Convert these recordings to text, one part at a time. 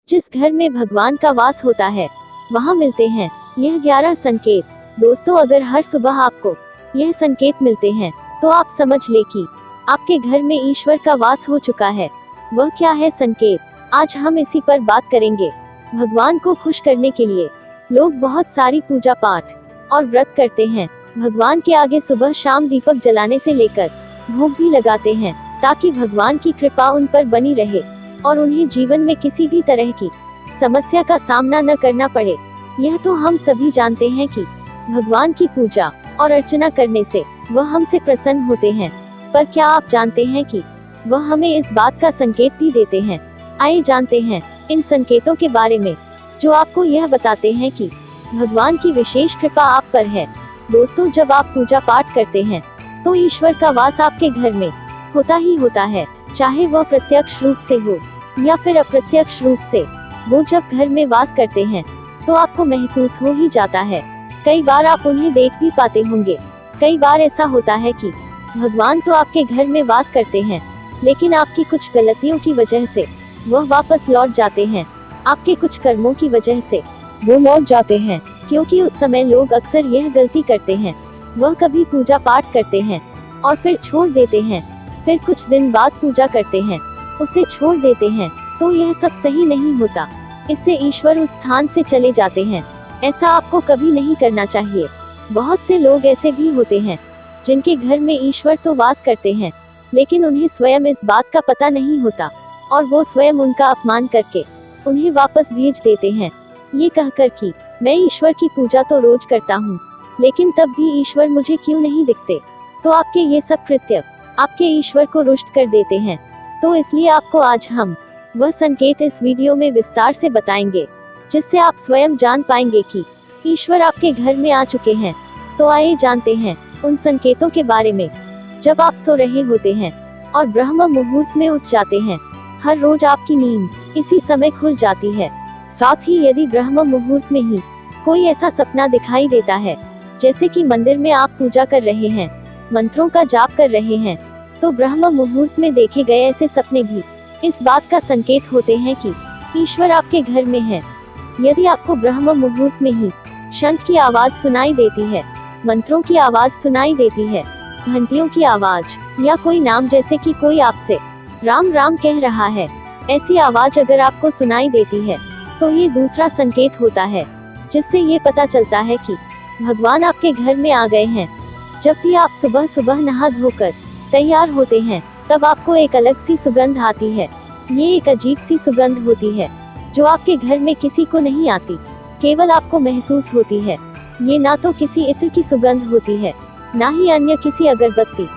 जिस घर में भगवान का वास होता है वहाँ मिलते हैं यह 11 संकेत। दोस्तों, अगर हर सुबह आपको यह संकेत मिलते हैं तो आप समझ ले कि आपके घर में ईश्वर का वास हो चुका है। वह क्या है संकेत, आज हम इसी पर बात करेंगे। भगवान को खुश करने के लिए लोग बहुत सारी पूजा पाठ और व्रत करते हैं। भगवान के आगे सुबह शाम दीपक जलाने से लेकर भोग भी लगाते हैं ताकि भगवान की कृपा उन पर बनी रहे और उन्हें जीवन में किसी भी तरह की समस्या का सामना न करना पड़े। यह तो हम सभी जानते हैं कि भगवान की पूजा और अर्चना करने से वह हमसे प्रसन्न होते हैं, पर क्या आप जानते हैं कि वह हमें इस बात का संकेत भी देते हैं। आइए जानते हैं इन संकेतों के बारे में जो आपको यह बताते हैं कि भगवान की विशेष कृपा आप पर है। दोस्तों, जब आप पूजा पाठ करते हैं तो ईश्वर का वास आपके घर में होता ही होता है, चाहे वह प्रत्यक्ष रूप से हो या फिर अप्रत्यक्ष रूप से। वो जब घर में वास करते हैं तो आपको महसूस हो ही जाता है। कई बार आप उन्हें देख भी पाते होंगे। कई बार ऐसा होता है कि भगवान तो आपके घर में वास करते हैं, लेकिन आपकी कुछ गलतियों की वजह से वह वापस लौट जाते हैं। आपके कुछ कर्मों की वजह से वो लौट जाते हैं, क्योंकि उस समय लोग अक्सर यह गलती करते हैं। वह कभी पूजा पाठ करते हैं और फिर छोड़ देते हैं, फिर कुछ दिन बाद पूजा करते हैं, उसे छोड़ देते हैं। तो यह सब सही नहीं होता, इससे ईश्वर उस स्थान से चले जाते हैं। ऐसा आपको कभी नहीं करना चाहिए। बहुत से लोग ऐसे भी होते हैं जिनके घर में ईश्वर तो वास करते हैं, लेकिन उन्हें स्वयं इस बात का पता नहीं होता और वो स्वयं उनका अपमान करके उन्हें वापस भेज देते हैं, ये कहकर कि मैं ईश्वर की पूजा तो रोज करता हूँ, लेकिन तब भी ईश्वर मुझे क्यों नहीं दिखते। तो आपके ये सब कृत्य आपके ईश्वर को रुष्ट कर देते हैं। तो इसलिए आपको आज हम वह संकेत इस वीडियो में विस्तार से बताएंगे, जिससे आप स्वयं जान पाएंगे कि ईश्वर आपके घर में आ चुके हैं। तो आइए जानते हैं उन संकेतों के बारे में। जब आप सो रहे होते हैं और ब्रह्म मुहूर्त में उठ जाते हैं, हर रोज आपकी नींद इसी समय खुल जाती है। साथ ही यदि ब्रह्म मुहूर्त में ही कोई ऐसा सपना दिखाई देता है, जैसे कि मंदिर में आप पूजा कर रहे हैं, मंत्रों का जाप कर रहे हैं, तो ब्रह्म मुहूर्त में देखे गए ऐसे सपने भी इस बात का संकेत होते हैं कि ईश्वर आपके घर में है। यदि आपको ब्रह्म मुहूर्त में ही शंख की आवाज सुनाई देती है, मंत्रों की आवाज सुनाई देती है, घंटियों की आवाज या कोई नाम जैसे कि कोई आपसे राम राम कह रहा है, ऐसी आवाज अगर आपको सुनाई देती है तो ये दूसरा संकेत होता है, जिससे ये पता चलता है कि भगवान आपके घर में आ गए हैं। जब भी आप सुबह सुबह नहा धोकर तैयार होते हैं, तब आपको एक अलग सी सुगंध आती है। ये एक अजीब सी सुगंध होती है जो आपके घर में किसी को नहीं आती, केवल आपको महसूस होती है। ये ना तो किसी इत्र की सुगंध होती है, ना ही अन्य किसी अगरबत्ती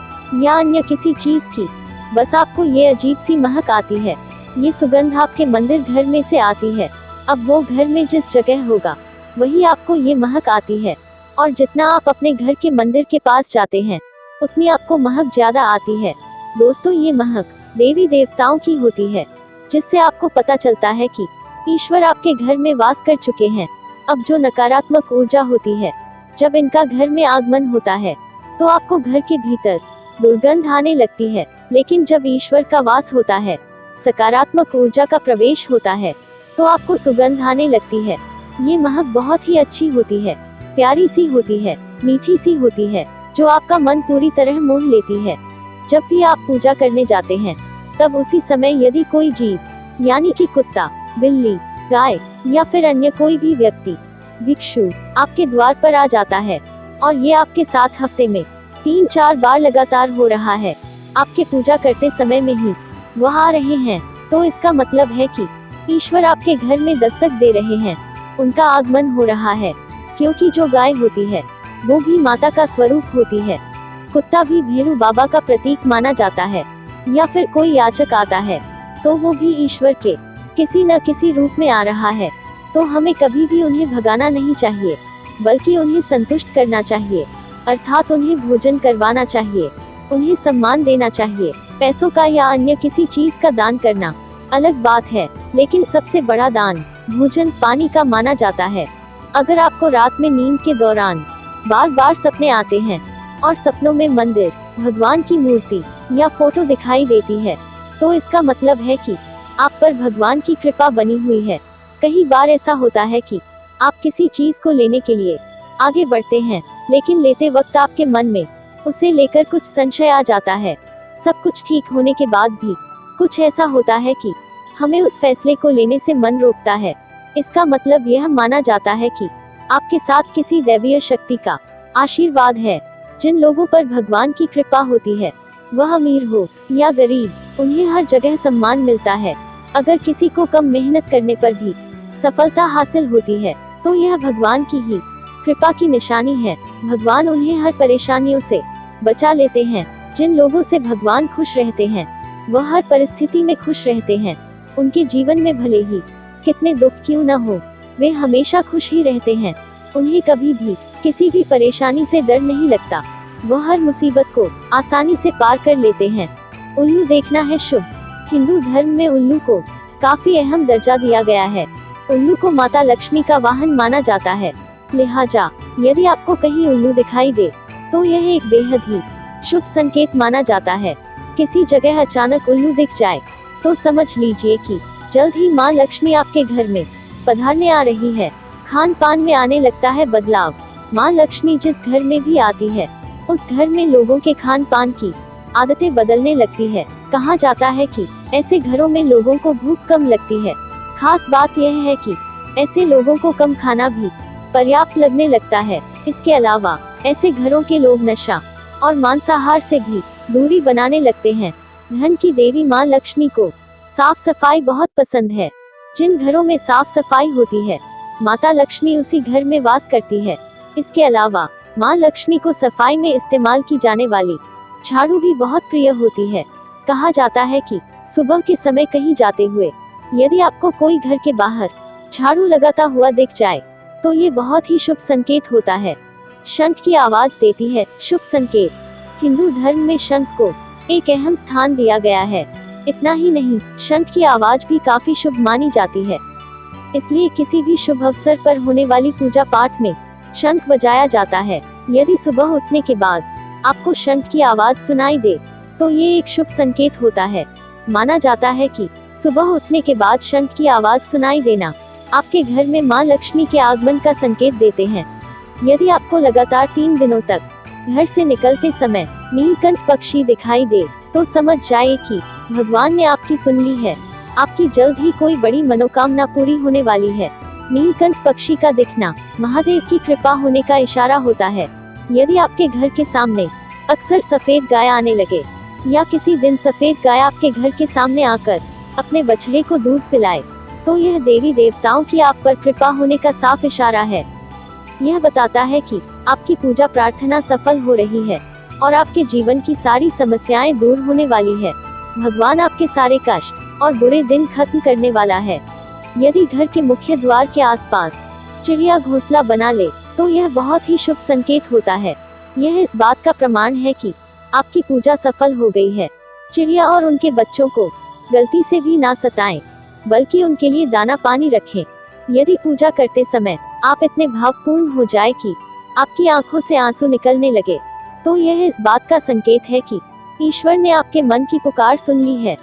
या अन्य किसी चीज की, बस आपको ये अजीब सी महक आती है। ये सुगंध आपके मंदिर घर में से आती है। अब वो घर में जिस जगह होगा वही आपको ये महक आती है, और जितना आप अपने घर के मंदिर के पास जाते हैं उतनी आपको महक ज्यादा आती है। दोस्तों, ये महक देवी देवताओं की होती है, जिससे आपको पता चलता है कि ईश्वर आपके घर में वास कर चुके हैं। अब जो नकारात्मक ऊर्जा होती है, जब इनका घर में आगमन होता है तो आपको घर के भीतर दुर्गंध आने लगती है, लेकिन जब ईश्वर का वास होता है, सकारात्मक ऊर्जा का प्रवेश होता है, तो आपको सुगंध आने लगती है। ये महक बहुत ही अच्छी होती है, प्यारी सी होती है, मीठी सी होती है, जो आपका मन पूरी तरह मोह लेती है। जब भी आप पूजा करने जाते हैं, तब उसी समय यदि कोई जीव यानी कि कुत्ता, बिल्ली, गाय या फिर अन्य कोई भी व्यक्ति, भिक्षु आपके द्वार पर आ जाता है और ये आपके साथ हफ्ते में 3-4 बार लगातार हो रहा है, आपके पूजा करते समय में ही वह आ रहे हैं, तो इसका मतलब है कि ईश्वर आपके घर में दस्तक दे रहे हैं, उनका आगमन हो रहा है। क्योंकि जो गाय होती है वो भी माता का स्वरूप होती है, कुत्ता भी भैरू बाबा का प्रतीक माना जाता है, या फिर कोई याचक आता है तो वो भी ईश्वर के किसी न किसी रूप में आ रहा है। तो हमें कभी भी उन्हें भगाना नहीं चाहिए, बल्कि उन्हें संतुष्ट करना चाहिए, अर्थात उन्हें भोजन करवाना चाहिए, उन्हें सम्मान देना चाहिए। पैसों का या अन्य किसी चीज का दान करना अलग बात है, लेकिन सबसे बड़ा दान भोजन पानी का माना जाता है। अगर आपको रात में नींद के दौरान बार बार सपने आते हैं और सपनों में मंदिर, भगवान की मूर्ति या फोटो दिखाई देती है, तो इसका मतलब है कि आप पर भगवान की कृपा बनी हुई है। कई बार ऐसा होता है कि आप किसी चीज को लेने के लिए आगे बढ़ते हैं, लेकिन लेते वक्त आपके मन में उसे लेकर कुछ संशय आ जाता है। सब कुछ ठीक होने के बाद भी कुछ ऐसा होता है कि हमें उस फैसले को लेने से मन रोकता है। इसका मतलब यह माना जाता है कि आपके साथ किसी दैवीय शक्ति का आशीर्वाद है। जिन लोगों पर भगवान की कृपा होती है, वह अमीर हो या गरीब, उन्हें हर जगह सम्मान मिलता है। अगर किसी को कम मेहनत करने पर भी सफलता हासिल होती है, तो यह भगवान की ही कृपा की निशानी है। भगवान उन्हें हर परेशानियों से बचा लेते हैं। जिन लोगों से भगवान खुश रहते हैं, वह हर परिस्थिति में खुश रहते हैं। उनके जीवन में भले ही कितने दुख क्यों न हो, वे हमेशा खुश ही रहते हैं। उन्हें कभी भी किसी भी परेशानी से डर नहीं लगता। वह हर मुसीबत को आसानी से पार कर लेते हैं। उल्लू देखना है शुभ। हिंदू धर्म में उल्लू को काफी अहम दर्जा दिया गया है। उल्लू को माता लक्ष्मी का वाहन माना जाता है। लिहाजा यदि आपको कहीं उल्लू दिखाई दे, तो यह एक बेहद ही शुभ संकेत माना जाता है। किसी जगह अचानक उल्लू दिख जाए, तो समझ लीजिए कि जल्द ही माँ लक्ष्मी आपके घर में पधारने आ रही है। खान पान में आने लगता है बदलाव। माँ लक्ष्मी जिस घर में भी आती है, उस घर में लोगों के खान पान की आदतें बदलने लगती है। कहा जाता है कि ऐसे घरों में लोगों को भूख कम लगती है। खास बात यह है कि ऐसे लोगों को कम खाना भी पर्याप्त लगने लगता है। इसके अलावा ऐसे घरों के लोग नशा और मांसाहार से भी दूरी बनाने लगते हैं। धन की देवी माँ लक्ष्मी को साफ सफाई बहुत पसंद है। जिन घरों में साफ सफाई होती है, माता लक्ष्मी उसी घर में वास करती है। इसके अलावा माँ लक्ष्मी को सफाई में इस्तेमाल की जाने वाली झाड़ू भी बहुत प्रिय होती है। कहा जाता है कि सुबह के समय कहीं जाते हुए यदि आपको कोई घर के बाहर झाड़ू लगाता हुआ दिख जाए, तो ये बहुत ही शुभ संकेत होता है। शंख की आवाज देती है शुभ संकेत। हिंदू धर्म में शंख को एक अहम स्थान दिया गया है। इतना ही नहीं, शंख की आवाज भी काफी शुभ मानी जाती है। इसलिए किसी भी शुभ अवसर पर होने वाली पूजा पाठ में शंख बजाया जाता है। यदि सुबह उठने के बाद आपको शंख की आवाज सुनाई दे, तो ये एक शुभ संकेत होता है। माना जाता है कि सुबह उठने के बाद शंख की आवाज सुनाई देना आपके घर में माँ लक्ष्मी के आगमन का संकेत देते हैं। यदि आपको लगातार 3 दिनों तक घर से निकलते समय नीलकंठ पक्षी दिखाई दे, तो समझ जाए कि भगवान ने आपकी सुन ली है। आपकी जल्द ही कोई बड़ी मनोकामना पूरी होने वाली है। नीलकंठ पक्षी का दिखना महादेव की कृपा होने का इशारा होता है। यदि आपके घर के सामने अक्सर सफेद गाय आने लगे, या किसी दिन सफेद गाय आपके घर के सामने आकर अपने बछड़े को दूध पिलाए, तो यह देवी देवताओं की आप पर कृपा होने का साफ इशारा है। यह बताता है कि आपकी पूजा प्रार्थना सफल हो रही है और आपके जीवन की सारी समस्याएं दूर होने वाली है। भगवान आपके सारे कष्ट और बुरे दिन खत्म करने वाला है। यदि घर के मुख्य द्वार के आसपास चिड़िया घोंसला बना ले, तो यह बहुत ही शुभ संकेत होता है। यह इस बात का प्रमाण है कि आपकी पूजा सफल हो गई है। चिड़िया और उनके बच्चों को गलती से भी ना सताएं, बल्कि उनके लिए दाना पानी रखें। यदि पूजा करते समय आप इतने भावपूर्ण हो जाए कि आपकी आंखों से आंसू निकलने लगे, तो यह इस बात का संकेत है कि ईश्वर ने आपके मन की पुकार सुन ली है।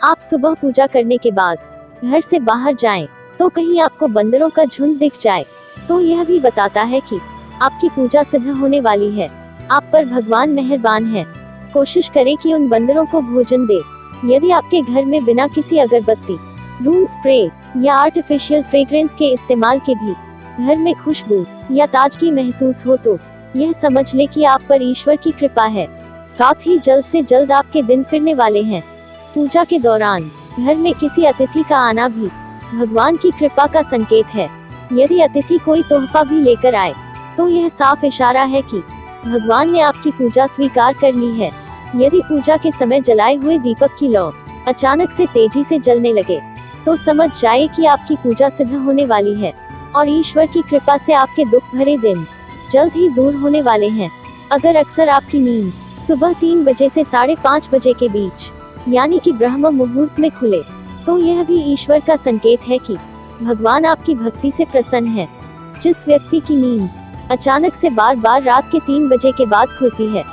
आप सुबह पूजा करने के बाद घर से बाहर जाएं, तो कहीं आपको बंदरों का झुंड दिख जाए, तो यह भी बताता है कि आपकी पूजा सिद्ध होने वाली है। आप पर भगवान मेहरबान है। कोशिश करें कि उन बंदरों को भोजन दे। यदि आपके घर में बिना किसी अगरबत्ती, रूम स्प्रे या आर्टिफिशियल फ्रेग्रेंस के इस्तेमाल के भी घर में खुशबू या ताजगी महसूस हो, तो यह समझ ले कि आप पर ईश्वर की कृपा है। साथ ही जल्द से जल्द आपके दिन फिरने वाले हैं। पूजा के दौरान घर में किसी अतिथि का आना भी भगवान की कृपा का संकेत है। यदि अतिथि कोई तोहफा भी लेकर आए, तो यह साफ इशारा है कि भगवान ने आपकी पूजा स्वीकार कर ली है। यदि पूजा के समय जलाए हुए दीपक की लौ अचानक से तेजी से जलने लगे, तो समझ जाए कि आपकी पूजा सिद्ध होने वाली है और ईश्वर की कृपा से आपके दुख भरे दिन जल्द ही दूर होने वाले हैं। अगर अक्सर आपकी नींद सुबह 3 बजे से 5:30 बजे के बीच, यानी कि ब्रह्म मुहूर्त में खुले, तो यह भी ईश्वर का संकेत है कि भगवान आपकी भक्ति से प्रसन्न है। जिस व्यक्ति की नींद अचानक से बार बार रात के 3 बजे के बाद खुलती है,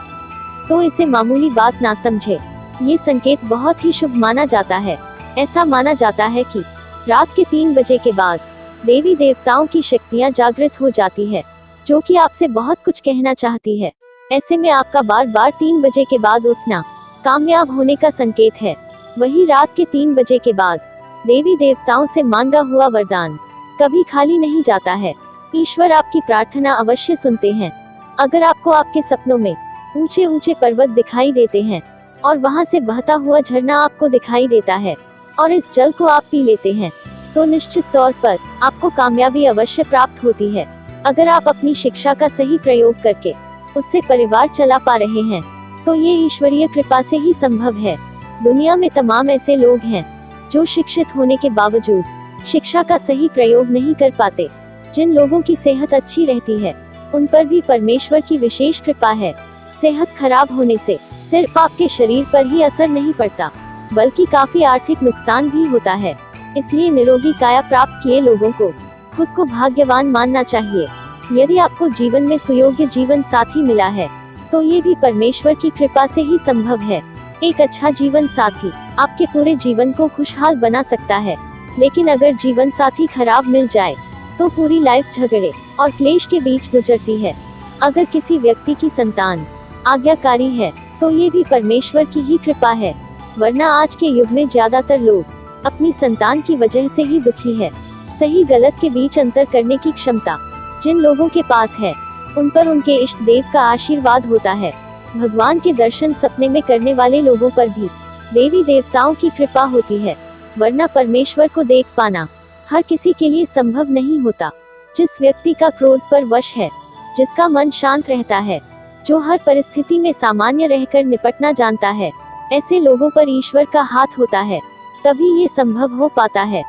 तो इसे मामूली बात ना समझे। ये संकेत बहुत ही शुभ माना जाता है। ऐसा माना जाता है कि रात के 3 बजे के बाद देवी देवताओं की शक्तियां जागृत हो जाती है, जो कि आपसे बहुत कुछ कहना चाहती है। ऐसे में आपका बार बार 3 बजे के बाद उठना कामयाब होने का संकेत है। वही रात के 3 बजे के बाद देवी देवताओं से मांगा हुआ वरदान कभी खाली नहीं जाता है। ईश्वर आपकी प्रार्थना अवश्य सुनते हैं। अगर आपको आपके सपनों में ऊंचे ऊंचे पर्वत दिखाई देते हैं और वहां से बहता हुआ झरना आपको दिखाई देता है और इस जल को आप पी लेते हैं, तो निश्चित तौर पर आपको कामयाबी अवश्य प्राप्त होती है। अगर आप अपनी शिक्षा का सही प्रयोग करके उससे परिवार चला पा रहे हैं, तो ये ईश्वरीय कृपा से ही संभव है। दुनिया में तमाम ऐसे लोग हैं जो शिक्षित होने के बावजूद शिक्षा का सही प्रयोग नहीं कर पाते। जिन लोगों की सेहत अच्छी रहती है, उन पर भी परमेश्वर की विशेष कृपा है। सेहत खराब होने से सिर्फ आपके शरीर पर ही असर नहीं पड़ता, बल्कि काफी आर्थिक नुकसान भी होता है। इसलिए निरोगी काया प्राप्त किए लोगों को खुद को भाग्यवान मानना चाहिए। यदि आपको जीवन में सुयोग्य जीवन साथी मिला है, तो ये भी परमेश्वर की कृपा से ही संभव है। एक अच्छा जीवन साथी आपके पूरे जीवन को खुशहाल बना सकता है, लेकिन अगर जीवन साथी खराब मिल जाए, तो पूरी लाइफ झगड़े और क्लेश के बीच गुजरती है। अगर किसी व्यक्ति की संतान आज्ञाकारी है, तो ये भी परमेश्वर की ही कृपा है, वरना आज के युग में ज्यादातर लोग अपनी संतान की वजह से ही दुखी है। सही गलत के बीच अंतर करने की क्षमता जिन लोगों के पास है, उन पर उनके इष्ट देव का आशीर्वाद होता है। भगवान के दर्शन सपने में करने वाले लोगों पर भी देवी देवताओं की कृपा होती है, वरना परमेश्वर को देख पाना हर किसी के लिए संभव नहीं होता। जिस व्यक्ति का क्रोध पर वश है, जिसका मन शांत रहता है, जो हर परिस्थिति में सामान्य रहकर निपटना जानता है, ऐसे लोगों पर ईश्वर का हाथ होता है, तभी ये संभव हो पाता है।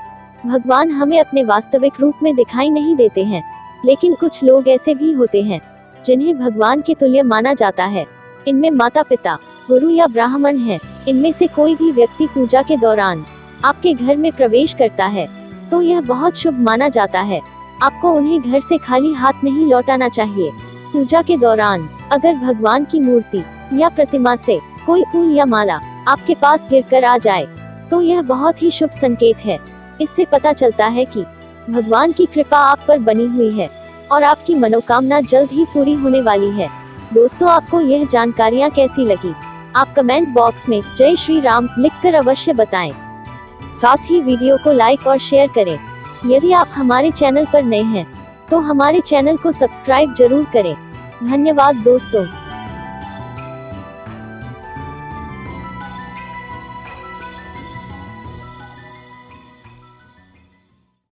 भगवान हमें अपने वास्तविक रूप में दिखाई नहीं देते हैं, लेकिन कुछ लोग ऐसे भी होते हैं जिन्हें भगवान के तुल्य माना जाता है। इनमें माता पिता, गुरु या ब्राह्मण हैं। इनमें से कोई भी व्यक्ति पूजा के दौरान आपके घर में प्रवेश करता है, तो यह बहुत शुभ माना जाता है। आपको उन्हें घर से खाली हाथ नहीं लौटाना चाहिए। पूजा के दौरान अगर भगवान की मूर्ति या प्रतिमा से कोई फूल या माला आपके पास गिरकर आ जाए, तो यह बहुत ही शुभ संकेत है। इससे पता चलता है कि भगवान की कृपा आप पर बनी हुई है और आपकी मनोकामना जल्द ही पूरी होने वाली है। दोस्तों, आपको यह जानकारियाँ कैसी लगी? आप कमेंट बॉक्स में जय श्री राम लिखकर अवश्य बताएं। साथ ही वीडियो को लाइक और शेयर करें। यदि आप हमारे चैनल पर नए हैं, तो हमारे चैनल को सब्सक्राइब जरूर करें। धन्यवाद दोस्तों।